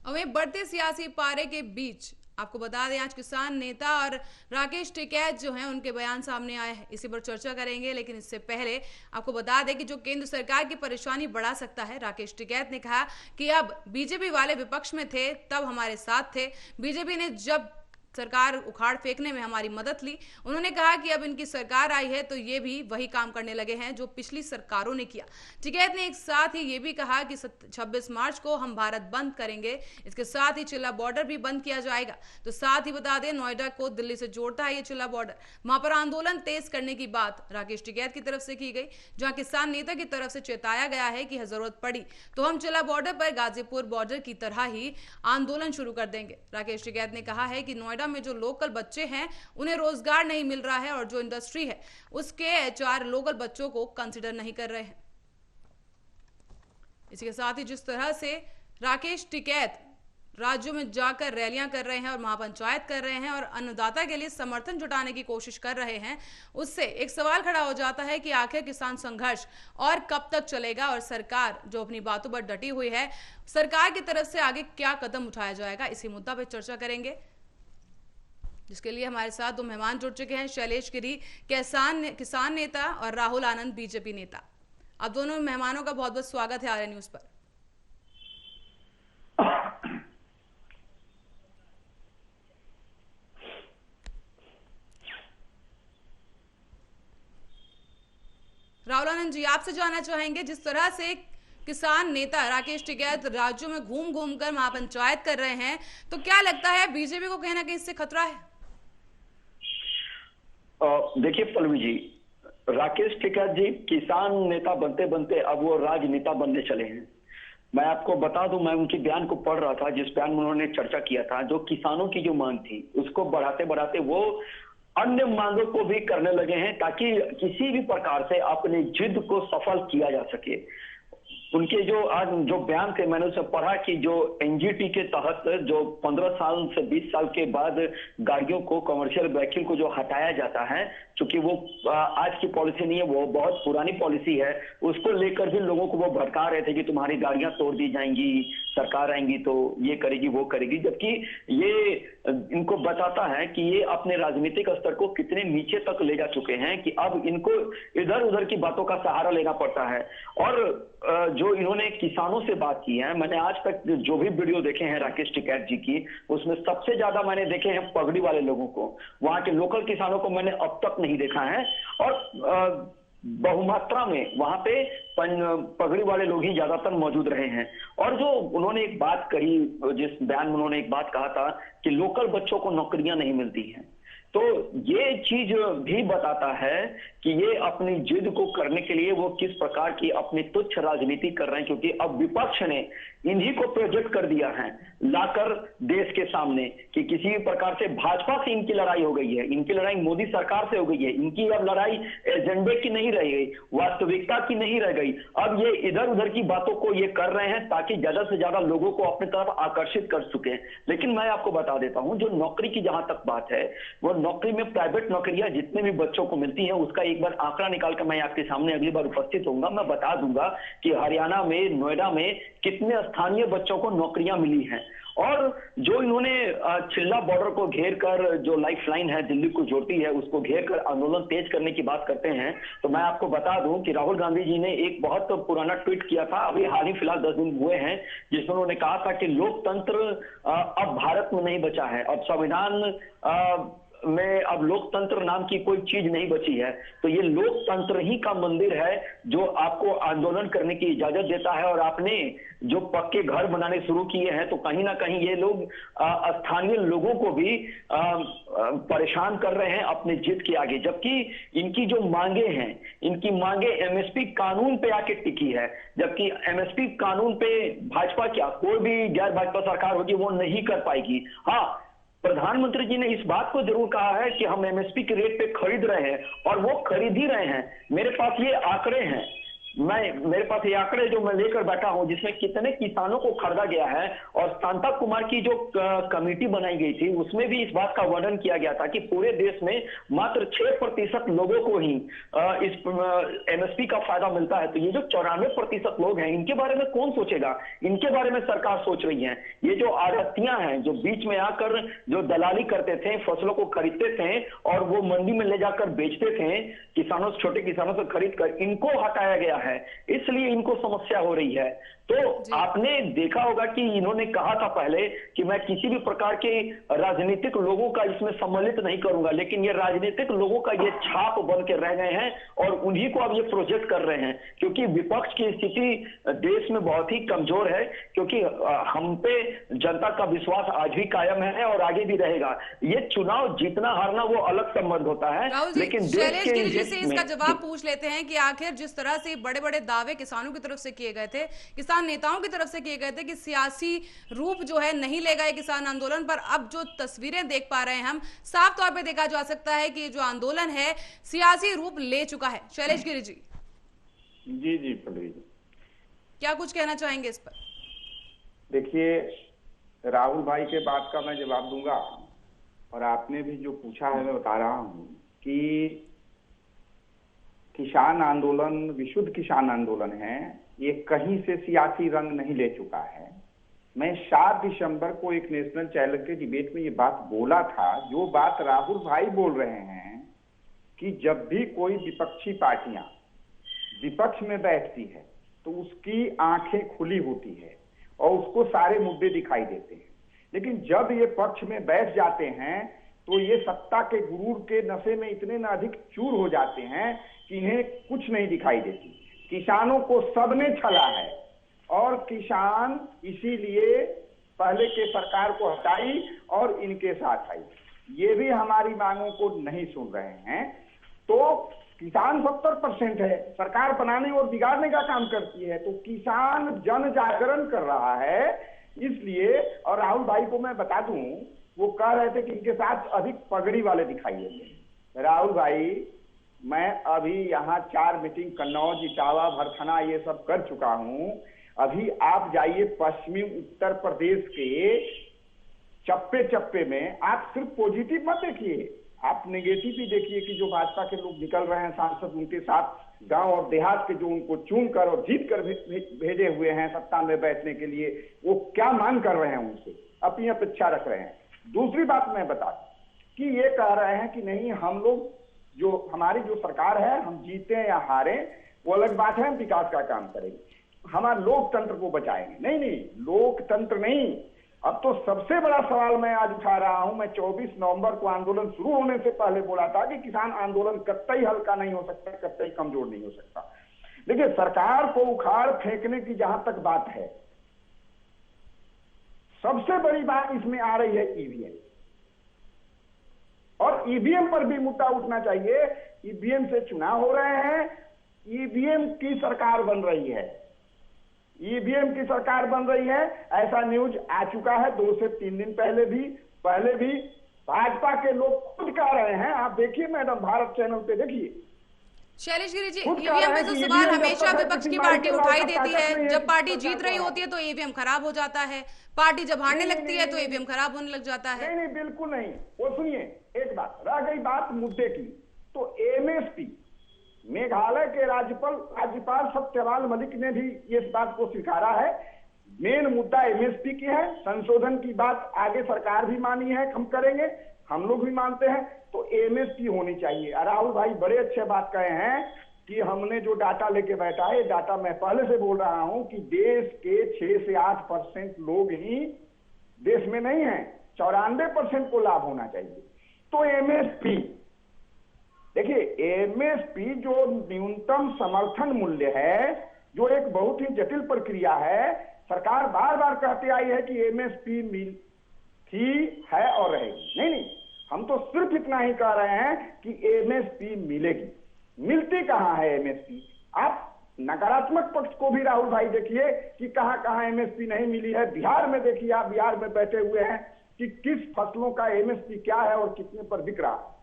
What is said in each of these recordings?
और वहीं बढ़ते सियासी पारे के बीच आपको बता दें आज किसान नेता और राकेश टिकैत जो हैं उनके बयान सामने आए हैं, इसी पर चर्चा करेंगे। लेकिन इससे पहले आपको बता दें कि जो केंद्र सरकार की परेशानी बढ़ा सकता है, राकेश टिकैत ने कहा कि अब बीजेपी वाले विपक्ष में थे तब हमारे साथ थे, बीजेपी ने जब सरकार उखाड़ फेंकने में हमारी मदद ली। उन्होंने कहा कि अब इनकी सरकार आई है तो ये भी वही काम करने लगे हैं जो पिछली सरकारों ने किया। टिकैत ने एक साथ ही ये भी कहा कि 26 मार्च को हम भारत बंद करेंगे, इसके साथ ही चिल्ला बॉर्डर भी बंद किया जाएगा। तो साथ ही बता दें नोएडा को दिल्ली से जोड़ता है ये चिल्ला बॉर्डर, वहां पर आंदोलन तेज करने की बात राकेश टिकैत की तरफ से की गई, जहां किसान नेता की तरफ से चेताया गया है कि जरूरत पड़ी तो हम चिल्ला बॉर्डर पर गाजीपुर बॉर्डर की तरह ही आंदोलन शुरू कर देंगे। राकेश टिकैत ने कहा है कि नोएडा में जो लोकल बच्चे हैं उन्हें रोजगार नहीं मिल रहा है और जो इंडस्ट्री है उसके एचआर लोकल बच्चों को कंसीडर नहीं कर रहे हैं। इसी के साथ ही जिस तरह से राकेश टिकैत राज्यों में जाकर रैलियां कर रहे हैं और महापंचायत कर रहे हैं और अन्नदाता के लिए समर्थन जुटाने की कोशिश कर रहे हैं, उससे एक सवाल खड़ा हो जाता है कि आखिर किसान संघर्ष और कब तक चलेगा और सरकार जो अपनी बातों पर डटी हुई है, सरकार की तरफ से आगे क्या कदम उठाया जाएगा, इसी मुद्दा पर चर्चा करेंगे। जिसके लिए हमारे साथ दो मेहमान जुड़ चुके हैं, शैलेश गिरी किसान नेता और राहुल आनंद बीजेपी नेता। आप दोनों मेहमानों का बहुत बहुत स्वागत है आर्य न्यूज पर। राहुल आनंद जी, आपसे जानना चाहेंगे जिस तरह से किसान नेता राकेश टिकैत राज्यों में घूम घूम कर महापंचायत कर रहे हैं, तो क्या लगता है बीजेपी को कहीं ना कहीं इससे खतरा है? देखिए पल्लवी जी, राकेश टिकैत जी किसान नेता बनते बनते अब वो राजनेता बनने चले हैं। मैं आपको बता दूं, मैं उनके बयान को पढ़ रहा था जिस बयान में उन्होंने चर्चा किया था, जो किसानों की जो मांग थी उसको बढ़ाते बढ़ाते वो अन्य मांगों को भी करने लगे हैं ताकि किसी भी प्रकार से अपनी जिद को सफल किया जा सके। उनके जो आज जो बयान थे मैंने उसे पढ़ा कि जो एनजीटी के तहत जो 15 साल से 20 साल के बाद गाड़ियों को कमर्शियल व्हीकल को जो हटाया जाता है, क्योंकि वो आज की पॉलिसी नहीं है, वो बहुत पुरानी पॉलिसी है, उसको लेकर भी लोगों को वो भड़का रहे थे कि तुम्हारी गाड़ियां तोड़ दी जाएंगी, सरकार आएंगी तो ये करेगी वो करेगी, जबकि ये इनको बताता है कि ये अपने राजनीतिक स्तर को कितने नीचे तक ले जा चुके हैं कि अब इनको इधर उधर की बातों का सहारा लेना पड़ता है। और जो इन्होंने किसानों से बात की है, मैंने आज तक जो भी वीडियो देखे हैं राकेश टिकैत जी की, उसमें सबसे ज्यादा मैंने देखे हैं पगड़ी वाले लोगों को, वहां के लोकल किसानों को मैंने अब तक नहीं देखा है। और बहुमात्रा में वहां पे पगड़ी वाले लोग ही ज्यादातर मौजूद रहे हैं। और जो उन्होंने एक बात कही, जिस बयान में उन्होंने एक बात कहा था कि लोकल बच्चों को नौकरियां नहीं मिलती हैं, तो ये चीज भी बताता है कि ये अपनी जिद को करने के लिए वो किस प्रकार की अपनी तुच्छ राजनीति कर रहे हैं, क्योंकि अब विपक्ष ने इन्हीं को प्रोजेक्ट कर दिया है लाकर देश के सामने कि किसी भी प्रकार से भाजपा से इनकी लड़ाई हो गई है, इनकी लड़ाई मोदी सरकार से हो गई है, इनकी अब लड़ाई एजेंडे की नहीं रह गई, वास्तविकता की नहीं रह गई। अब ये इधर उधर की बातों को ये कर रहे हैं ताकि ज्यादा से ज्यादा लोगों को अपनी तरफ आकर्षित कर सके। लेकिन मैं आपको बता देता हूं, जो नौकरी की जहां तक बात है, वो नौकरी में प्राइवेट नौकरियां जितने भी बच्चों को मिलती हैं उसका एक बार आंकड़ा निकाल कर मैं आपके सामने अगली बार उपस्थित होऊंगा, मैं बता दूंगा कि हरियाणा में नोएडा में कितने स्थानीय बच्चों को नौकरियां मिली हैं। और जो इन्होंने चिल्ला बॉर्डर को घेर कर जो लाइफ लाइन है दिल्ली को जोड़ती है उसको घेर कर आंदोलन तेज करने की बात करते हैं, तो मैं आपको बता दूं कि राहुल गांधी जी ने एक बहुत पुराना ट्वीट किया था, अभी हाल ही फिलहाल 10 दिन हुए हैं, जिसमें उन्होंने कहा था कि लोकतंत्र अब भारत में नहीं बचा है, अब संविधान में अब लोकतंत्र नाम की कोई चीज नहीं बची है। तो ये लोकतंत्र ही का मंदिर है जो आपको आंदोलन करने की इजाजत देता है। और आपने जो पक्के घर बनाने शुरू किए हैं, तो कहीं ना कहीं ये लोग स्थानीय लोगों को भी परेशान कर रहे हैं अपने जिद के आगे, जबकि इनकी जो मांगे हैं, इनकी मांगे एमएसपी कानून पे आके टिकी है, जबकि एमएसपी कानून पे भाजपा क्या कोई भी गैर भाजपा सरकार होगी वो नहीं कर पाएगी। हाँ, प्रधानमंत्री जी ने इस बात को जरूर कहा है कि हम एमएसपी के रेट पे खरीद रहे हैं और वो खरीद ही रहे हैं। मेरे पास ये आंकड़े हैं, मेरे पास ये आंकड़े जो मैं लेकर बैठा हूं, जिसमें कितने किसानों को खरीदा गया है, और शांता कुमार की जो कमेटी बनाई गई थी उसमें भी इस बात का वर्णन किया गया था कि पूरे देश में मात्र 6% लोगों को ही इस एमएसपी का फायदा मिलता है। तो ये जो 94% लोग हैं, इनके बारे में कौन सोचेगा? इनके बारे में सरकार सोच रही है। ये जो आढ़तियां हैं, जो बीच में आकर जो दलाली करते थे, फसलों को खरीदते थे और वो मंडी में ले जाकर बेचते थे, किसानों से, छोटे किसानों से खरीद कर, इनको हटाया गया है, इसलिए इनको समस्या हो रही है। तो आपने देखा होगा कि इन्होंने कहा था पहले कि मैं किसी भी प्रकार के राजनीतिक लोगों का इसमें सम्मिलित नहीं करूंगा, लेकिन ये राजनीतिक लोगों का ये छाप बन के रह गए हैं और उन्हीं को अब ये प्रोजेक्ट कर रहे हैं, क्योंकि विपक्ष की स्थिति देश में बहुत ही कमजोर है, क्योंकि हम पे जनता का विश्वास आज भी कायम है और आगे भी रहेगा। ये चुनाव जीतना हारना वो अलग संबंध होता है, लेकिन शैलेश गिरी जी से इसका जवाब पूछ लेते हैं कि आखिर जिस तरह से बड़े बड़े दावे किसानों की तरफ से किए गए थे, किसान नेताओं की तरफ से किए गए थे कि सियासी रूप जो है नहीं लेगा ये किसान आंदोलन, पर अब जो तस्वीरें देख पा रहे हैं हम, साफ तौर पे देखा जा सकता है कि जो आंदोलन है सियासी रूप ले चुका है। शैलेश गिरी जी। जी पल्लवी जी, क्या कुछ कहना चाहेंगे इस पर? देखिए, राहुल भाई के बात का मैं जवाब दूंगा, और आपने भी जो पूछा है मैं बता रहा हूं कि किसान आंदोलन विशुद्ध किसान आंदोलन है, ये कहीं से सियासी रंग नहीं ले चुका है। मैं 7 दिसंबर को एक नेशनल चैनल के डिबेट में ये बात बोला था, जो बात राहुल भाई बोल रहे हैं कि जब भी कोई विपक्षी पार्टियां विपक्ष में बैठती है तो उसकी आंखें खुली होती है और उसको सारे मुद्दे दिखाई देते हैं, लेकिन जब ये पक्ष में बैठ जाते हैं तो ये सत्ता के गुरूर के नशे में इतने न अधिक चूर हो जाते हैं कि इन्हें कुछ नहीं दिखाई देती। किसानों को सबने छला है और किसान इसीलिए पहले के सरकार को हटाई और इनके साथ आई। ये भी हमारी मांगों को नहीं सुन रहे हैं। तो किसान 70% है, सरकार बनाने और बिगाड़ने का काम करती है। तो किसान जन जागरण कर रहा है इसलिए। और राहुल भाई को मैं बता दूं, वो कह रहे थे कि इनके साथ अधिक पगड़ी वाले दिखाई देते। राहुल भाई, मैं अभी यहाँ 4 मीटिंग कन्नौज, इटावा, भरथना ये सब कर चुका हूँ। अभी आप जाइए पश्चिमी उत्तर प्रदेश के चप्पे चप्पे में, आप सिर्फ पॉजिटिव मत देखिए, आप नेगेटिव भी देखिए कि जो भाजपा के लोग निकल रहे हैं सांसद, उनके साथ गांव और देहात के जो उनको चुन कर और जीत कर भेजे हुए हैं सत्ता में बैठने के लिए, वो क्या मांग कर रहे हैं, उनसे अपनी अपेक्षा रख रहे हैं। दूसरी बात मैं बता दूं कि ये कह रहे हैं कि नहीं, हम लोग जो हमारी जो सरकार है, हम जीते या हारे वो अलग बात है, हम विकास का काम करेंगे, हमारे लोकतंत्र को बचाएंगे। नहीं, लोकतंत्र नहीं। अब तो सबसे बड़ा सवाल मैं आज उठा रहा हूं। मैं 24 नवंबर को आंदोलन शुरू होने से पहले बोला था कि किसान आंदोलन कतई हल्का नहीं हो सकता, कतई कमजोर नहीं हो सकता। देखिए, सरकार को उखाड़ फेंकने की जहां तक बात है, सबसे बड़ी बात इसमें आ रही है ईवीएम, और ईवीएम पर भी मुद्दा उठना चाहिए। ईवीएम से चुनाव हो रहे हैं, ईवीएम की सरकार बन रही है, ईवीएम की सरकार बन रही है। ऐसा न्यूज आ चुका है 2 से 3 दिन पहले भी भाजपा के लोग खुद कह रहे हैं। आप देखिए मैडम, भारत चैनल पे देखिए। शैलेश गिरी जी, ईवीएम में तो सवाल हमेशा विपक्ष की पार्टी उठाई देती है। जब पार्टी जीत रही होती है तो ईवीएम खराब हो जाता है, पार्टी जब हारने लगती है तो ईवीएम खराब होने लग जाता है। नहीं, बिल्कुल नहीं। वो सुनिए, एक बात रह गई बात मुद्दे की, तो एमएसपी, मेघालय के राज्यपाल सत्यपाल मलिक ने भी इस बात को स्वीकारा है। मेन मुद्दा एमएसपी की है। संशोधन की बात आगे सरकार भी मानी है, हम करेंगे, हम लोग भी मानते हैं। तो एमएसपी होनी चाहिए। राहुल भाई बड़े अच्छे बात कहे हैं कि हमने जो डाटा लेके बैठा है, डाटा मैं पहले से बोल रहा हूं कि देश के 6 से 8% लोग ही देश में नहीं है, 94% को लाभ होना चाहिए। तो एमएसपी, देखिए एमएसपी जो न्यूनतम समर्थन मूल्य है, जो एक बहुत ही जटिल प्रक्रिया है, सरकार बार बार कहती आई है कि एमएसपी थी, है और रहेगी। नहीं, हम तो सिर्फ इतना ही कह रहे हैं कि एमएसपी मिलेगी। मिलती कहां है एमएसपी? आप नकारात्मक पक्ष को भी राहुल भाई देखिए कि कहां कहां एमएसपी नहीं मिली है। बिहार में देखिए, आप बिहार में बैठे हुए हैं कि किस फसलों का एमएसपी क्या है और कितने पर बिक रहा है।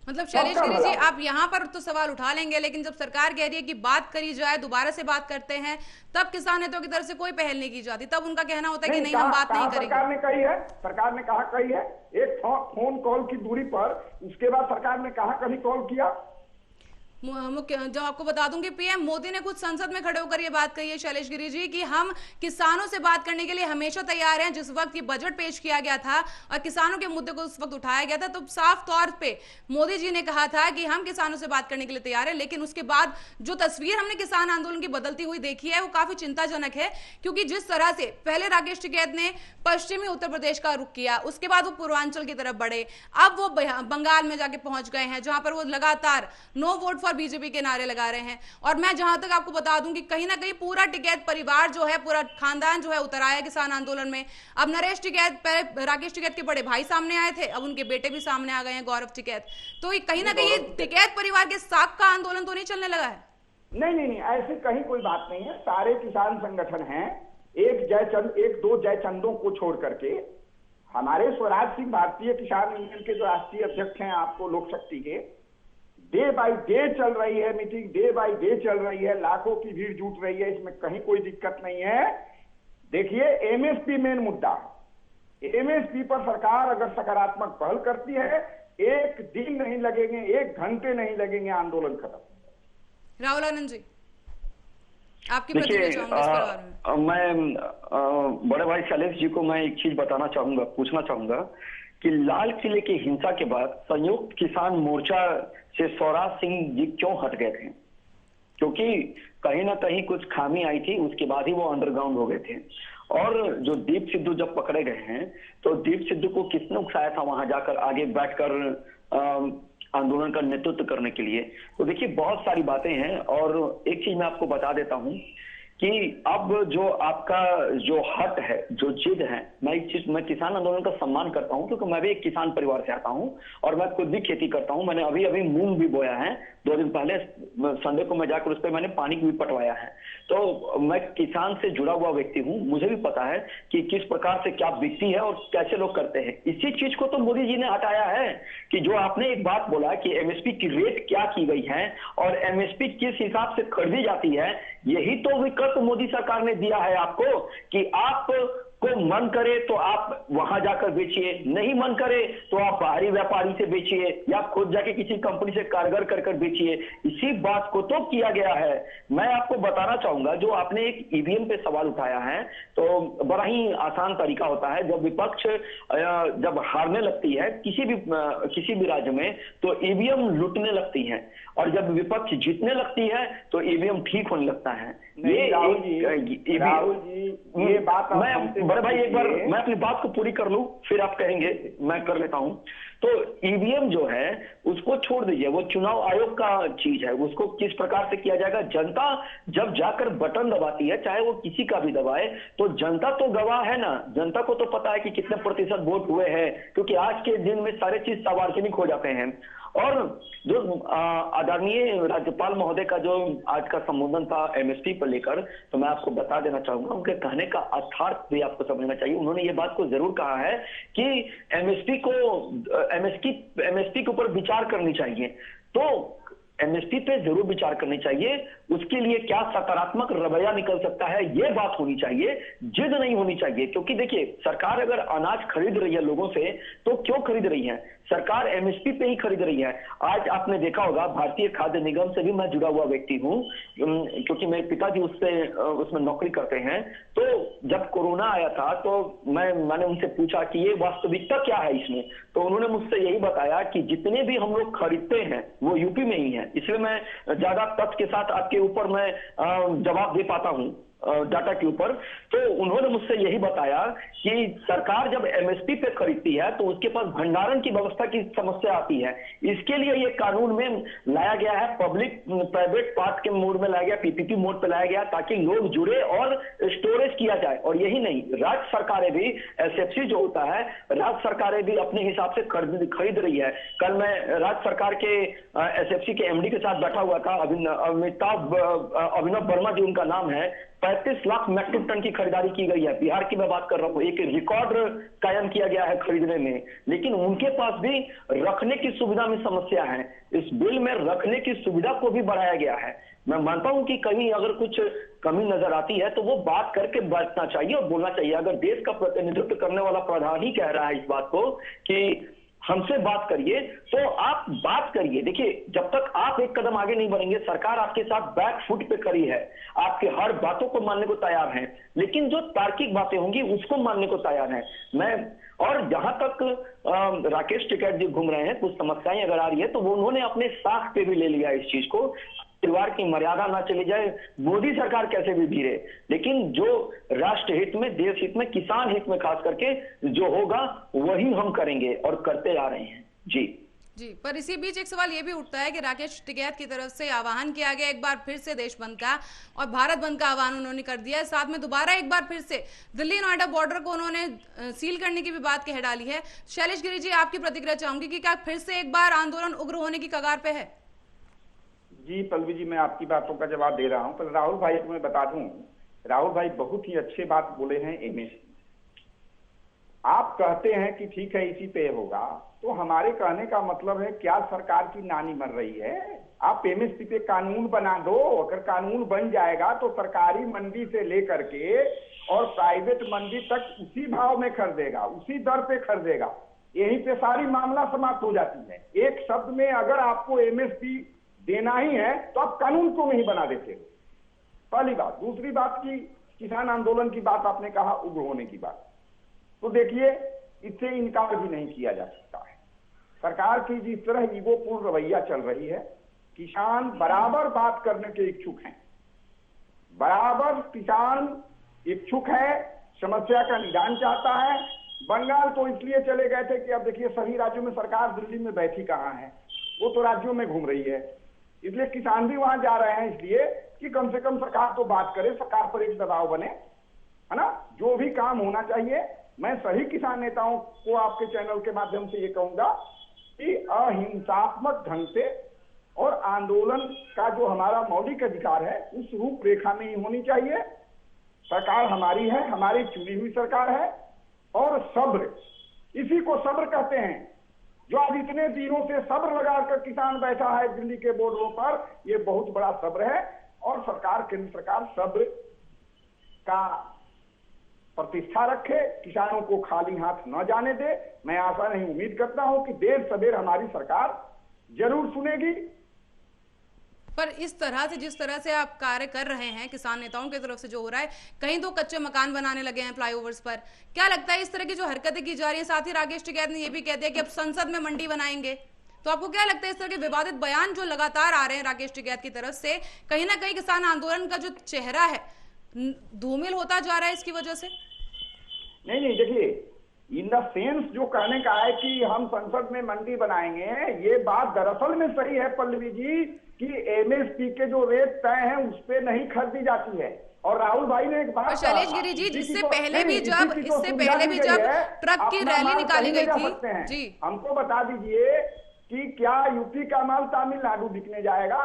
मतलब शैलेश गिरी जी, आप यहाँ पर तो सवाल उठा लेंगे, लेकिन जब सरकार कह रही है कि बात करी जाए, दोबारा से बात करते हैं, तब किसान नेताओं की तरफ से कोई पहल नहीं की जाती, तब उनका कहना होता है कि नहीं, हम बात नहीं करेंगे। सरकार ने कही है, सरकार ने कहा कही है, एक फोन कॉल की दूरी पर, उसके बाद सरकार ने कहा कभी कॉल किया। मुख्य जो आपको बता दूं कि पीएम मोदी ने खुद संसद में खड़े होकर ये बात कही है शैलेश गिरी जी कि हम किसानों से बात करने के लिए हमेशा तैयार हैं। जिस वक्त ये बजट पेश किया गया था और किसानों के मुद्दे को उस वक्त उठाया गया था, तो साफ तौर पे मोदी जी ने कहा था कि हम किसानों से बात करने के लिए तैयार हैं। लेकिन उसके बाद जो तस्वीर हमने किसान आंदोलन की बदलती हुई देखी है, वो काफी चिंताजनक है, क्योंकि जिस तरह से पहले राकेश टिकैत ने पश्चिमी उत्तर प्रदेश का रुख किया, उसके बाद वो पूर्वांचल की तरफ बढ़े, अब वो बंगाल में जाके पहुंच गए हैं, जहां पर वो लगातार नो वोट फॉर बीजेपी के नारे लगा रहे हैं। और मैं जहां तक आपको बता दूं कि कहीं ना कहीं पूरा टिकैत परिवार जो है, पूरा खानदान जो है उतर आया किसान आंदोलन में। अब नरेश टिकैत, राकेश टिकैत के बड़े भाई सामने आए थे, अब उनके बेटे भी सामने आ गए हैं, गौरव टिकैत। तो कहीं ना कहीं टिकैत परिवार के साथ का आंदोलन तो नहीं चलने लगा है? नहीं, ऐसी कहीं कोई बात नहीं है। सारे किसान संगठन हैं, एक दो जयचंदों को छोड़ करके। हमारे स्वराज सिंह भारतीय किसान यूनियन के जो राष्ट्रीय अध्यक्ष हैं, आपको लोक शक्ति के, डे बाय डे चल रही है मीटिंग, डे बाय डे चल रही है, लाखों की भीड़ जुट रही है, इसमें कहीं कोई दिक्कत नहीं है। देखिए, एमएसपी मेन मुद्दा है। एमएसपी पर सरकार अगर सकारात्मक पहल करती है, एक दिन नहीं लगेंगे, एक घंटे नहीं लगेंगे आंदोलन खत्म। राहुल आनंद जी, आपकी प्रतिक्रिया चाहूंगा इस बारे में। मैं बड़े भाई शैलेश जी को मैं एक चीज बताना चाहूंगा, पूछना चाहूंगा कि लाल किले की हिंसा के बाद संयुक्त किसान मोर्चा से स्वराज सिंह जी क्यों हट गए थे? क्योंकि कहीं ना कहीं कुछ खामी आई थी, उसके बाद ही वो अंडरग्राउंड हो गए थे। और जो दीप सिद्धू जब पकड़े गए हैं, तो दीप सिद्धू को किसने उकसाया था वहां जाकर आगे बैठकर आंदोलन का नेतृत्व करने के लिए? तो देखिए, बहुत सारी बातें हैं। और एक चीज मैं आपको बता देता हूं कि अब जो आपका जो हट है, जो जिद है, मैं किसान आंदोलन का सम्मान करता हूं, क्योंकि मैं भी एक किसान परिवार से आता हूं और मैं खुद भी खेती करता हूं। मैंने अभी अभी मूंग भी बोया है, 2 दिन पहले संडे को मैं जाकर उस पर मैंने पानी भी पटवाया है। तो मैं किसान से जुड़ा हुआ व्यक्ति हूं, मुझे भी पता है कि किस प्रकार से क्या बिकती है और कैसे लोग करते हैं। इसी चीज को तो मोदी जी ने हटाया है कि जो आपने एक बात बोला कि एमएसपी की रेट क्या की गई है और एमएसपी किस हिसाब से खरीदी जाती है, यही तो विकल्प मोदी सरकार ने दिया है आपको कि आप को मन करे तो आप वहां जाकर बेचिए, नहीं मन करे तो आप बाहरी व्यापारी से बेचिए या खुद जाके किसी कंपनी से कारगर कर बेचिए। इसी बात को तो किया गया है। मैं आपको बताना चाहूंगा, जो आपने एक ईवीएम पे सवाल उठाया है, तो बड़ा ही आसान तरीका होता है। जब विपक्ष जब हारने लगती है किसी भी राज्य में, तो ईवीएम लुटने लगती है, और जब विपक्ष जीतने लगती है तो ईवीएम ठीक होने लगता है। राहुल जी, ये बात बड़े भाई, एक बार मैं अपनी बात को पूरी कर लूं, फिर आप कहेंगे, मैं कर लेता हूं। तो ईवीएम जो है उसको छोड़ दीजिए, वो चुनाव आयोग का चीज है, उसको किस प्रकार से किया जाएगा। जनता जब जाकर बटन दबाती है, चाहे वो किसी का भी दबाए, तो जनता तो गवाह है ना, जनता को तो पता है कि कितने प्रतिशत वोट हुए हैं, क्योंकि आज के दिन में सारे चीज सार्वजनिक हो जाते हैं। और जो आदरणीय राज्यपाल महोदय का जो आज का संबोधन था एमएसपी पर लेकर, तो मैं आपको बता देना चाहूंगा, उनके कहने का अर्थार्थ भी आपको समझना चाहिए। उन्होंने ये बात को जरूर कहा है कि एमएसपी के ऊपर विचार करनी चाहिए। तो एमएसपी पे जरूर विचार करनी चाहिए, उसके लिए क्या सकारात्मक रवैया निकल सकता है, ये बात होनी चाहिए, जिद नहीं होनी चाहिए। क्योंकि देखिए, सरकार अगर अनाज खरीद रही है लोगों से, तो क्यों खरीद रही है? सरकार एमएसपी पे ही खरीद रही है। आज आपने देखा होगा, भारतीय खाद्य निगम से भी मैं जुड़ा हुआ व्यक्ति हूं, क्योंकि मेरे पिताजी उसमें नौकरी करते हैं। तो जब कोरोना आया था, तो मैंने उनसे पूछा कि ये वास्तविकता क्या है इसमें, तो उन्होंने मुझसे यही बताया कि जितने भी हम लोग खरीदते हैं वो यूपी में ही है। इसलिए मैं ज्यादा तथ्य के साथ आपके ऊपर मैं जवाब दे पाता हूं डाटा के ऊपर। तो उन्होंने मुझसे यही बताया कि सरकार जब एमएसपी पे खरीदती है तो उसके पास भंडारण की व्यवस्था की समस्या आती है। इसके लिए ये कानून में लाया गया है, पब्लिक प्राइवेट पार्ट के मोड में लाया गया, पीपीपी मोड पे लाया गया, ताकि लोग जुड़े और स्टोरेज किया जाए। और यही नहीं, राज्य सरकारें भी, एसएफसी जो होता है, राज्य सरकारें भी अपने हिसाब से खरीद रही है। कल मैं राज्य सरकार के एसएफसी के एमडी के साथ बैठा हुआ था, अभिनव वर्मा जी उनका नाम है। 35 लाख मैट्रिक टन की खरीदारी की गई है। बिहार की मैं बात कर रहा हूँ, एक रिकॉर्ड कायम किया गया है खरीदने में, लेकिन उनके पास भी रखने की सुविधा में समस्या है। इस बिल में रखने की सुविधा को भी बढ़ाया गया है। मैं मानता हूं कि कहीं अगर कुछ कमी नजर आती है तो वो बात करके बैठना चाहिए और बोलना चाहिए। अगर देश का प्रतिनिधित्व करने वाला प्रधान ही कह रहा है इस बात को कि हमसे बात करिए, तो आप बात करिए। देखिए, जब तक आप एक कदम आगे नहीं बढ़ेंगे, सरकार आपके साथ बैक फुट पे खड़ी है, आपके हर बातों को मानने को तैयार है, लेकिन जो तार्किक बातें होंगी उसको मानने को तैयार है। और जहां तक राकेश टिकैत जी घूम रहे हैं, कुछ समस्याएं अगर आ रही है तो वो उन्होंने अपने साख पे भी ले लिया इस चीज को। परिवार की मर्यादा ना चली जाए, मोदी सरकार कैसे भी भिड़े, लेकिन जो राष्ट्र हित में, देश हित में, किसान हित में खास करके जो होगा वही हम करेंगे और करते आ रहे हैं। जी, पर इसी बीच एक सवाल ये भी उठता है कि राकेश टिकैत की तरफ से आह्वान किया गया एक बार फिर से देश बंद का, और भारत बंद का आह्वान उन्होंने कर दिया है। साथ में दोबारा एक बार फिर से दिल्ली नोएडा बॉर्डर को उन्होंने सील करने की भी बात कह डाली है। शैलेश गिरी जी, आपकी प्रतिक्रिया चाहूंगी कि क्या फिर से एक बार आंदोलन उग्र होने की कगार पे है? जी पल्लवी जी, मैं आपकी बातों का जवाब दे रहा हूं, पर राहुल भाई को मैं बता दूं, राहुल भाई बहुत ही अच्छे बात बोले हैं। एमएसपी आप कहते हैं कि ठीक है इसी पे होगा, तो हमारे कहने का मतलब है क्या सरकार की नानी मर रही है? आप एमएसपी पे कानून बना दो। अगर कानून बन जाएगा तो सरकारी मंडी से लेकर के और प्राइवेट मंडी तक उसी भाव में खरीदेगा, उसी दर पे खरीदेगा। यहीं पे सारी मामला समाप्त हो जाती है। एक शब्द में अगर आपको एमएसपी देना ही है तो आप कानून क्यों नहीं बना देते? पहली बात। दूसरी बात की किसान आंदोलन की बात आपने कहा, उग्र होने की बात, तो देखिए इससे इनकार भी नहीं किया जा सकता है। सरकार की जिस तरह ईगोपूर्ण रवैया चल रही है, किसान बराबर बात करने के इच्छुक हैं, बराबर किसान इच्छुक है, समस्या का निदान चाहता है। बंगाल तो इसलिए चले गए थे कि अब देखिए सभी राज्यों में सरकार दिल्ली में बैठी कहाँ है, वो तो राज्यों में घूम रही है, इसलिए किसान भी वहां जा रहे हैं, इसलिए कि कम से कम सरकार तो बात करे, सरकार पर एक दबाव बने, है ना। जो भी काम होना चाहिए, मैं सभी किसान नेताओं को आपके चैनल के माध्यम से ये कहूंगा कि अहिंसात्मक ढंग से और आंदोलन का जो हमारा मौलिक अधिकार है उस रूपरेखा में ही होनी चाहिए। सरकार हमारी है, हमारी चुनी हुई सरकार है, और सब्र, इसी को सब्र कहते हैं। जो आज इतने दिनों से सब्र लगाकर किसान बैठा है दिल्ली के बॉर्डरों पर, ये बहुत बड़ा सब्र है। और सरकार, केंद्र सरकार सब्र का प्रतिष्ठा रखे, किसानों को खाली हाथ न जाने दे। मैं आशा नहीं, उम्मीद करता हूं कि देर सवेर हमारी सरकार जरूर सुनेगी। पर इस तरह से, जिस तरह से आप कार्य कर रहे हैं किसान नेताओं की तरफ से जो हो रहा है, कहीं तो कच्चे मकान बनाने लगे हैं फ्लाईओवर्स पर, क्या लगता है इस तरह की जो हरकतें की जा रही हैं? साथ ही राकेश टिकैत ने यह भी कह दिया कि अब संसद में मंडी बनाएंगे, तो आपको क्या लगता है इस तरह के विवादित बयान जो लगातार आ रहे हैं राकेश टिकैत की तरफ से, कहीं ना कहीं किसान आंदोलन का जो चेहरा है धूमिल होता जा रहा है इसकी वजह से? नहीं, देखिए इन द सेंस जो कहने का है कि हम संसद में मंडी बनाएंगे, ये बात दरअसल में सही है पल्लवी जी, कि एमएसपी के जो रेट तय हैं उस पे नहीं खरीदी जाती है। और राहुल भाई ने एक बात, शैलेश गिरी जी, इससे पहले भी जब ट्रक की रैली निकाली गई थी जी, हमको बता दीजिए कि क्या यूपी का माल तमिलनाडु बिकने जाएगा?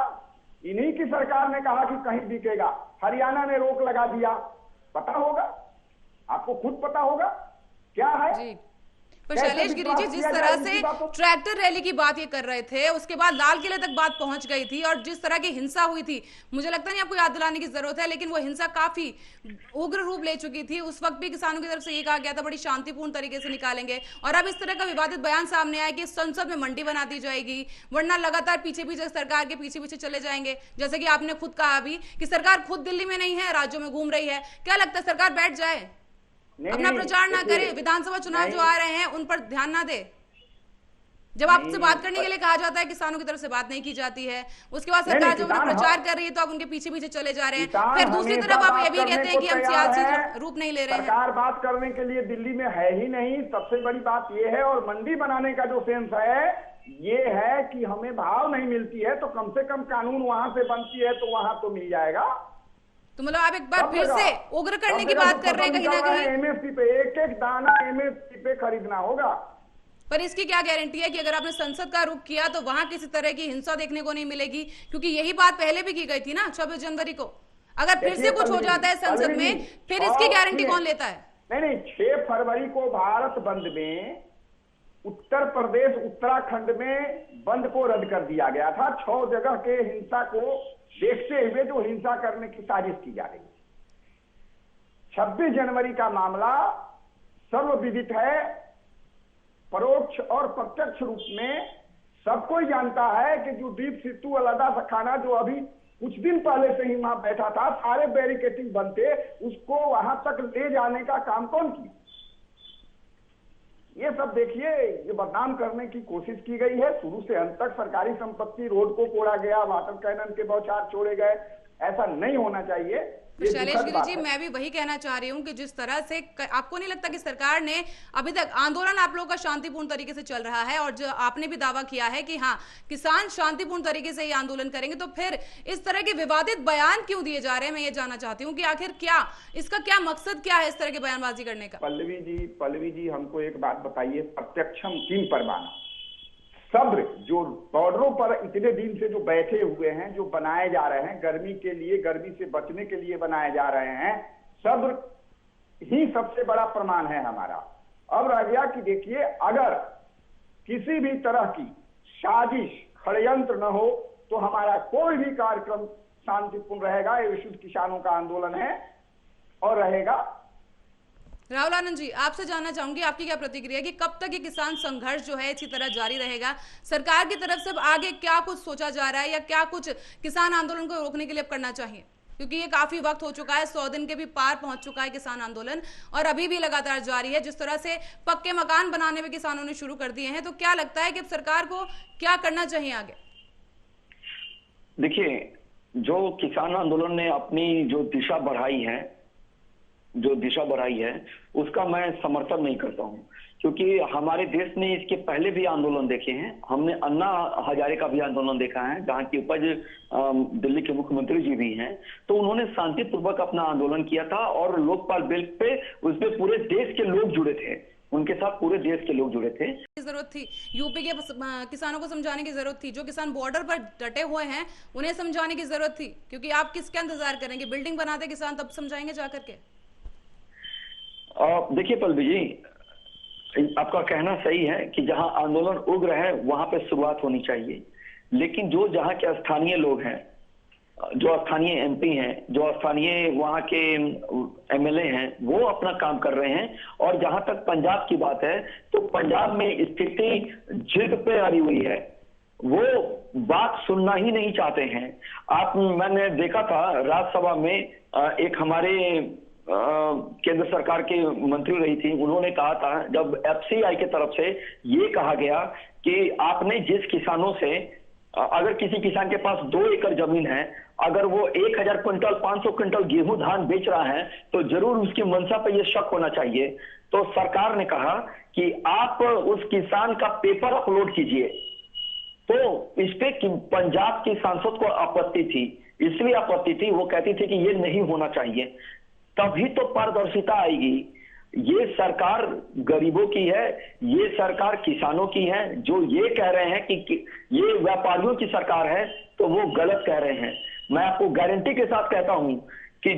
इन्हीं की सरकार ने कहा कि कहीं बिकेगा, हरियाणा ने रोक लगा दिया। पता होगा आपको, खुद पता होगा क्या है जी। पर शैलेश गिरी जी, जिस तरह से ट्रैक्टर रैली की बात ये कर रहे थे, उसके बाद लाल किले तक बात पहुंच गई थी, और जिस तरह की हिंसा हुई थी, मुझे लगता नहीं आपको याद दिलाने की जरूरत है, लेकिन वो हिंसा काफी उग्र रूप ले चुकी थी। उस वक्त भी किसानों की तरफ से ये कहा गया था बड़ी शांतिपूर्ण तरीके से निकालेंगे, और अब इस तरह का विवादित बयान सामने आया कि संसद में मंडी बना दी जाएगी, वरना लगातार पीछे पीछे सरकार के पीछे पीछे चले जाएंगे। जैसे कि आपने खुद कहा अभी कि सरकार खुद दिल्ली में नहीं है, राज्यों में घूम रही है। क्या लगता है सरकार बैठ जाए, अपना प्रचार ना करे, विधानसभा चुनाव जो आ रहे हैं उन पर ध्यान ना दे? जब आपसे बात करने के लिए कहा जाता है, किसानों की तरफ से बात नहीं की जाती है, उसके बाद सरकार जब प्रचार कर रही है तो आप उनके पीछे पीछे चले जा रहे हैं। फिर दूसरी तरफ आप ये भी कहते हैं कि हम सियासी रूप नहीं ले रहे हैं। सरकार बात करने के लिए दिल्ली में है ही नहीं, सबसे बड़ी बात ये है। और मंडी बनाने का जो सेंस है ये है कि हमें भाव नहीं मिलती है तो कम से कम कानून वहां से बनती है तो वहां तो मिल जाएगा। तो मतलब आप एक बार फिर से उग्र करने की बात कर रहे हैं कहीं ना कहीं। एमएसपी पे एक एक दाना एमएसपी पे खरीदना होगा। पर इसकी क्या गारंटी है कि अगर आपने संसद का रुख किया तो वहां किसी तरह की हिंसा देखने को नहीं मिलेगी? क्योंकि यही बात पहले भी की गई थी ना 26 जनवरी को। अगर फिर से कुछ हो जाता है संसद में, फिर इसकी गारंटी कौन लेता है? नहीं, 6 फरवरी को भारत बंद में उत्तर प्रदेश उत्तराखंड में बंद को रद्द कर दिया गया था, 6 जगह के हिंसा को देखते हुए जो हिंसा करने की साजिश की जा रही है। 26 जनवरी का मामला सर्वविदित है, परोक्ष और प्रत्यक्ष रूप में सबको जानता है कि जो दीप सिद्धू अलदा सखाना जो अभी कुछ दिन पहले से ही वहां बैठा था, सारे बैरिकेटिंग बनते, उसको वहां तक ले जाने का काम कौन किया? ये सब देखिए, ये बदनाम करने की कोशिश की गई है। शुरू से अंत तक सरकारी संपत्ति, रोड को कोड़ा गया, वाटर कैनन के बौछार छोड़े गए, ऐसा नहीं होना चाहिए। तो शैलेश गिरी जी, मैं भी वही कहना चाह रही हूँ कि जिस तरह से आपको नहीं लगता कि सरकार ने अभी तक आंदोलन आप लोगों का शांतिपूर्ण तरीके से चल रहा है, और जो आपने भी दावा किया है कि हाँ किसान शांतिपूर्ण तरीके से ये आंदोलन करेंगे, तो फिर इस तरह के विवादित बयान क्यों दिए जा रहे हैं? मैं ये जानना चाहती हूँ कि आखिर क्या इसका क्या मकसद क्या है इस तरह की बयानबाजी करने का? पल्लवी जी हमको एक बात बताइए, प्रत्यक्षम किम परमाना सब्र जो बॉर्डरों पर इतने दिन से जो बैठे हुए हैं, जो बनाए जा रहे हैं गर्मी के लिए, गर्मी से बचने के लिए बनाए जा रहे हैं, सब्र ही सबसे बड़ा प्रमाण है हमारा। अब रह गया कि देखिए, अगर किसी भी तरह की साजिश षड्यंत्र न हो तो हमारा कोई भी कार्यक्रम शांतिपूर्ण रहेगा। ये विशुद्ध किसानों का आंदोलन है और रहेगा। राहुल आनंद जी, आपसे जानना चाहूंगी आपकी क्या प्रतिक्रिया है कि कब तक ये किसान संघर्ष जो है इसी तरह जारी रहेगा? सरकार की तरफ से आगे क्या कुछ सोचा जा रहा है, या क्या कुछ किसान आंदोलन को रोकने के लिए अब करना चाहिए? क्योंकि ये काफी वक्त हो चुका है, 100 दिन के भी पार पहुंच चुका है किसान आंदोलन, और अभी भी लगातार जारी है। जिस तरह से पक्के मकान बनाने में किसानों ने शुरू कर दिए हैं, तो क्या लगता है कि अब सरकार को क्या करना चाहिए आगे? देखिए, जो किसान आंदोलन ने अपनी जो दिशा बढ़ाई है उसका मैं समर्थन नहीं करता हूं, क्योंकि हमारे देश ने इसके पहले भी आंदोलन देखे हैं। हमने अन्ना हजारे का भी आंदोलन देखा है, जहां की उपज दिल्ली के मुख्यमंत्री जी भी हैं, तो उन्होंने शांतिपूर्वक अपना आंदोलन किया था और लोकपाल बिल पे उसपे पूरे देश के लोग जुड़े थे, उनके साथ पूरे देश के लोग जुड़े थे। जरूरत थी यूपी के किसानों को समझाने की जरूरत थी, जो किसान बॉर्डर पर डटे हुए हैं उन्हें समझाने की जरूरत थी, क्योंकि आप किसका इंतजार करेंगे? बिल्डिंग बनाते किसान तब समझाएंगे जाकर के। देखिए पल्लवी जी, आपका कहना सही है कि जहां आंदोलन उग्र है वहां पे शुरुआत होनी चाहिए, लेकिन जो जहां के स्थानीय लोग हैं, जो स्थानीय एमपी हैं, जो स्थानीय वहां के एमएलए हैं, वो अपना काम कर रहे हैं। और जहां तक पंजाब की बात है, तो पंजाब में स्थिति जिद पे अड़ी हुई है, वो बात सुनना ही नहीं चाहते हैं। मैंने देखा था राज्यसभा में एक हमारे केंद्र सरकार के मंत्री रही थी, उन्होंने कहा था जब एफसीआई की तरफ से ये कहा गया कि आपने जिस किसानों से, अगर किसी किसान के पास 2 एकड़ जमीन है, अगर वो 1000 क्विंटल 500 क्विंटल गेहूं धान बेच रहा है, तो जरूर उसकी मंशा पे ये शक होना चाहिए। तो सरकार ने कहा कि आप उस किसान का पेपर अपलोड कीजिए। तो इस पे पंजाब की सांसद को आपत्ति थी, इसलिए आपत्ति थी, वो कहती थी कि ये नहीं होना चाहिए। तभी तो पारदर्शिता आएगी। ये सरकार गरीबों की है, ये सरकार किसानों की है। जो ये कह रहे हैं कि ये व्यापारियों की सरकार है, तो वो गलत कह रहे हैं। मैं आपको गारंटी के साथ कहता हूं कि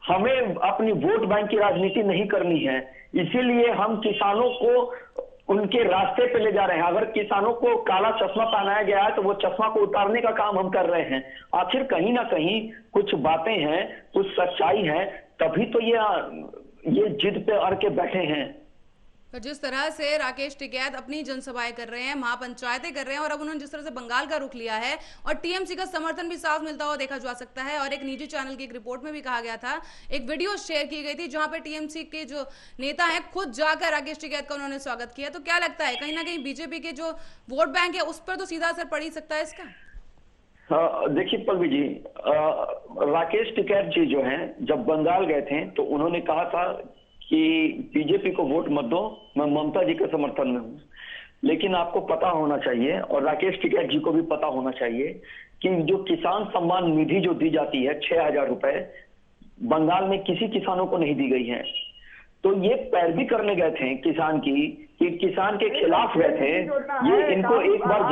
हमें अपनी वोट बैंक की राजनीति नहीं करनी है, इसीलिए हम किसानों को उनके रास्ते पे ले जा रहे हैं। अगर किसानों को काला चश्मा पहनाया गया है, तो वो चश्मा को उतारने का काम हम कर रहे हैं। आखिर कहीं ना कहीं कुछ बातें हैं, कुछ सच्चाई है, तभी तो ये जिद पे अड़ के बैठे हैं। तो जिस तरह से राकेश टिकैत अपनी जनसभाएं कर रहे हैं, महापंचायतें कर रहे हैं, और अब उन्होंने जिस तरह से बंगाल का रुख लिया है, और टीएमसी का समर्थन भी साफ मिलता हुआ देखा जा सकता है। और एक निजी चैनल की एक रिपोर्ट में भी कहा गया था, एक वीडियो शेयर की गई थी, जहां पे टीएमसी के जो नेता हैं खुद जाकर राकेश टिकैत का उन्होंने स्वागत किया। तो क्या लगता है, कहीं ना कहीं बीजेपी के जो वोट बैंक है उस पर तो सीधा असर पड़ ही सकता है इसका? देखिए पल्लवी जी, राकेश टिकैत जी जो हैं, जब बंगाल गए थे तो उन्होंने कहा था कि बीजेपी को वोट मत दो, मैं ममता जी के समर्थन में हूँ। लेकिन आपको पता होना चाहिए, और राकेश टिकैत जी को भी पता होना चाहिए, कि जो किसान सम्मान निधि जो दी जाती है 6000 रुपए, बंगाल में किसी किसानों को नहीं दी गई है। तो ये पैरवी करने गए थे किसान की, कि किसान के खिलाफ गए थे। ये इनको एक बार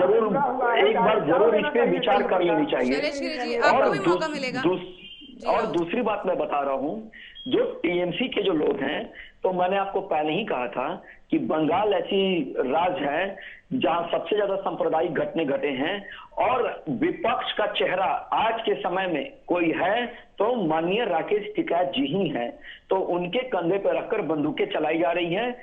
जरूर इस पे विचार कर लेनी चाहिए। आपको भी मौका मिलेगा। और राहुल। दूसरी बात मैं बता रहा हूं, जो टीएमसी के जो लोग हैं, तो मैंने आपको पहले ही कहा था कि बंगाल ऐसी राज्य है जहां सबसे ज्यादा सांप्रदायिक घटने घटे हैं, और विपक्ष का चेहरा आज के समय में कोई है तो माननीय राकेश टिकैत जी ही हैं। तो उनके कंधे पर रखकर बंदूकें चलाई जा रही हैं,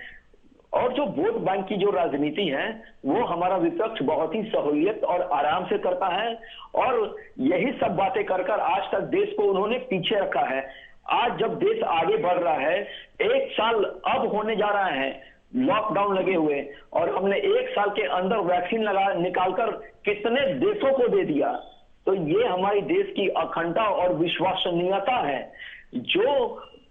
और जो वोट बैंक की जो राजनीति है वो हमारा विपक्ष बहुत ही सहूलियत और आराम से करता है, और यही सब बातें कर कर आज तक देश को उन्होंने पीछे रखा है। आज जब देश आगे बढ़ रहा है, 1 साल अब होने जा रहा है लॉकडाउन लगे हुए, और हमने 1 साल के अंदर वैक्सीन निकालकर कितने देशों को दे दिया। तो ये हमारी देश की अखंडता और विश्वसनीयता है जो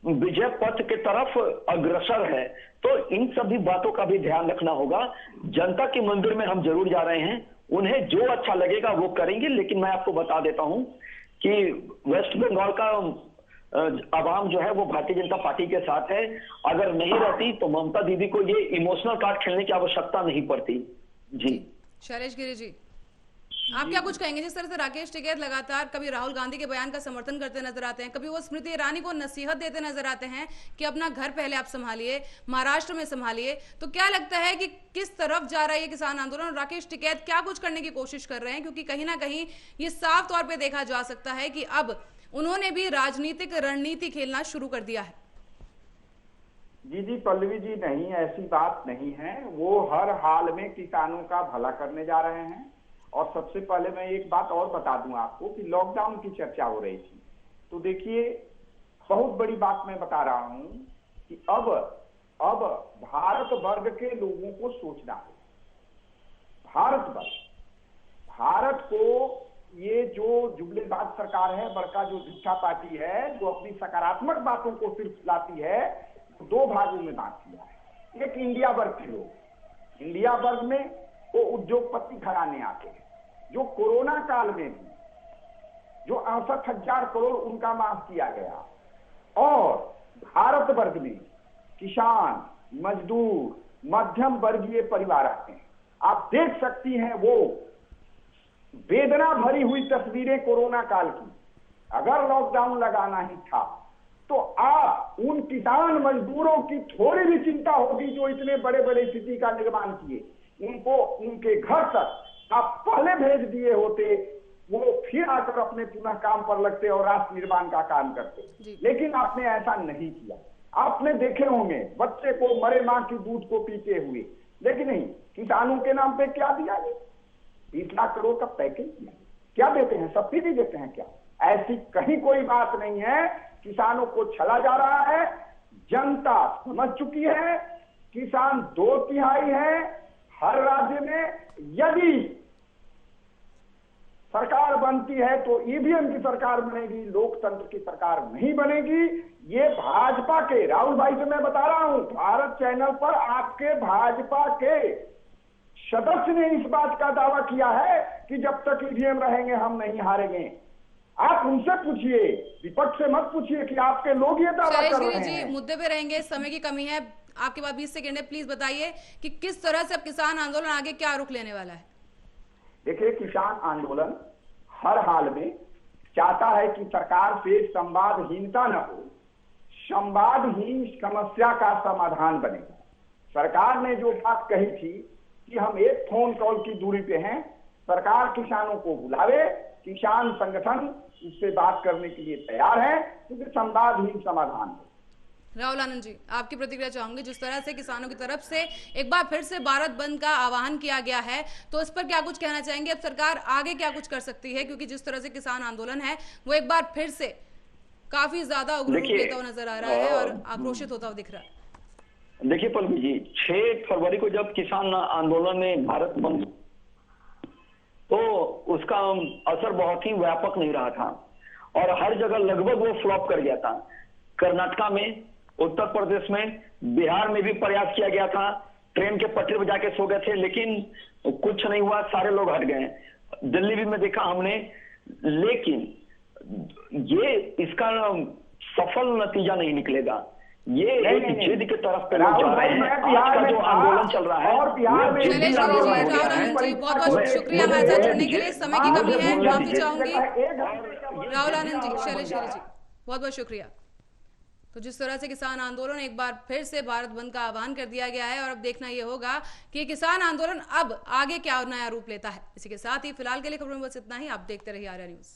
विजय पथ के तरफ अग्रसर है। तो इन सभी बातों का भी ध्यान रखना होगा। जनता के मंदिर में हम जरूर जा रहे हैं, उन्हें जो अच्छा लगेगा वो करेंगे, लेकिन मैं आपको बता देता हूं कि वेस्ट बंगाल का आवाम जो है वो भारतीय जनता पार्टी के साथ है। अगर नहीं रहती तो ममता दीदी को ये इमोशनल कार्ड खेलने की आवश्यकता नहीं पड़ती। जी शैलेश गिरी जी, आप क्या कुछ कहेंगे? जिस तरह से राकेश टिकैत लगातार कभी राहुल गांधी के बयान का समर्थन करते नजर आते हैं, कभी वो स्मृति ईरानी को नसीहत देते नजर आते हैं कि अपना घर पहले आप संभालिए, महाराष्ट्र में संभालिए, तो क्या लगता है कि किस तरफ जा रहा है ये किसान आंदोलन, और राकेश टिकैत क्या कुछ करने की कोशिश कर रहे हैं? क्योंकि कहीं ना कहीं ये साफ तौर पर देखा जा सकता है कि अब उन्होंने भी राजनीतिक रणनीति खेलना शुरू कर दिया है। जी पल्लवी जी, नहीं, ऐसी बात नहीं है। वो हर हाल में किसानों का भला करने जा रहे हैं। और सबसे पहले मैं एक बात और बता दूं आपको कि लॉकडाउन की चर्चा हो रही थी, तो देखिए बहुत बड़ी बात मैं बता रहा हूं कि अब भारत वर्ग के लोगों को सोचना है। भारत को ये जो जुमलेबाज सरकार है, बड़का जो झूठा पार्टी है, जो अपनी सकारात्मक बातों को सिर्फ लाती है, 2 भागों में बांट दिया है। एक इंडिया वर्ग के लोग, इंडिया वर्ग में वो उद्योगपति घराने आते हैं जो कोरोना काल में भी जो 68,000 करोड़ उनका माफ किया गया, और भारत वर्ग में किसान, मजदूर, मध्यम वर्गीय परिवार आते हैं। आप देख सकती हैं वो वेदना भरी हुई तस्वीरें कोरोना काल की। अगर लॉकडाउन लगाना ही था तो आप उन किसान मजदूरों की थोड़ी भी चिंता होगी जो इतने बड़े बड़े स्थिति का निर्माण किए, उनको उनके घर तक आप पहले भेज दिए होते, वो फिर आकर अपने पुनः काम पर लगते और राष्ट्र निर्माण का काम करते। लेकिन आपने ऐसा नहीं किया। आपने देखे होंगे बच्चे को मरे मां की दूध को पीते हुए, लेकिन नहीं, किसानों के नाम पे क्या दिया? ये 20 लाख करोड़ का पैकेज दिया। क्या देते हैं? सब्सिडी देते हैं क्या? ऐसी कहीं कोई बात नहीं है। किसानों को छला जा रहा है। जनता समझ चुकी है। किसान 2/3 है हर राज्य में। यदि सरकार बनती है तो ईवीएम की सरकार बनेगी, लोकतंत्र की सरकार नहीं बनेगी। ये भाजपा के, राहुल भाई से मैं बता रहा हूं, भारत चैनल पर आपके भाजपा के सदस्य ने इस बात का दावा किया है कि जब तक ईवीएम रहेंगे हम नहीं हारेंगे। आप उनसे पूछिए, विपक्ष से मत पूछिए कि आपके लोग ये दावा कर रहे हैं। जी मुद्दे पे रहेंगे, समय की कमी है, आपके पास 20 सेकंड है, प्लीज बताइए कि किस तरह से अब किसान आंदोलन आगे क्या रुख लेने वाला है? देखिए, किसान आंदोलन हर हाल में चाहता है कि सरकार से संवादहीनता न हो, संवादहीन समस्या का समाधान बनेगा। सरकार ने जो बात कही थी कि हम एक फोन कॉल की दूरी पे हैं, सरकार किसानों को बुलावे, किसान संगठन उससे बात करने के लिए तैयार है, क्योंकि संवादहीन समाधान है। राहुल आनंद जी, आपकी प्रतिक्रिया चाहूंगी। जिस तरह से किसानों की तरफ से एक बार फिर से भारत बंद का आह्वान किया गया है, तो इस पर क्या कुछ कहना चाहेंगे? अब सरकार आगे क्या कुछ कर सकती है, क्योंकि जिस तरह से किसान आंदोलन है वो एक बार फिर से काफी ज्यादा उग्र रूप लेता हुआ नजर आ रहा है और आक्रोशित होता हुआ दिख रहा है। देखिए पल्लवी जी, 6 फरवरी को जब किसान आंदोलन ने भारत बंद, तो उसका असर बहुत ही व्यापक नहीं रहा था और हर जगह लगभग वो फ्लॉप कर गया था। कर्नाटका में, उत्तर प्रदेश में, बिहार में भी प्रयास किया गया था, ट्रेन के पटरी पर जाके सो गए थे, लेकिन कुछ नहीं हुआ, सारे लोग हट गए। दिल्ली भी में देखा हमने, लेकिन ये इसका सफल नतीजा नहीं निकलेगा। ये एक जिद की तरफ पे लोग जा रहे हैं। आज का जो आंदोलन चल रहा है, बहुत बहुत शुक्रिया हमारे साथ जुड़ने के लिए। समय की कमी है, माफी चाहूंगी। राहुल आनंद जी, शैलेश गिरी जी। बहुत बहुत शुक्रिया। तो जिस तरह से किसान आंदोलन एक बार फिर से भारत बंद का आह्वान कर दिया गया है और अब देखना यह होगा कि किसान आंदोलन अब आगे क्या नया रूप लेता है। इसी के साथ ही फिलहाल के लिए खबरों में बस इतना ही। आप देखते रहिए आर्या न्यूज।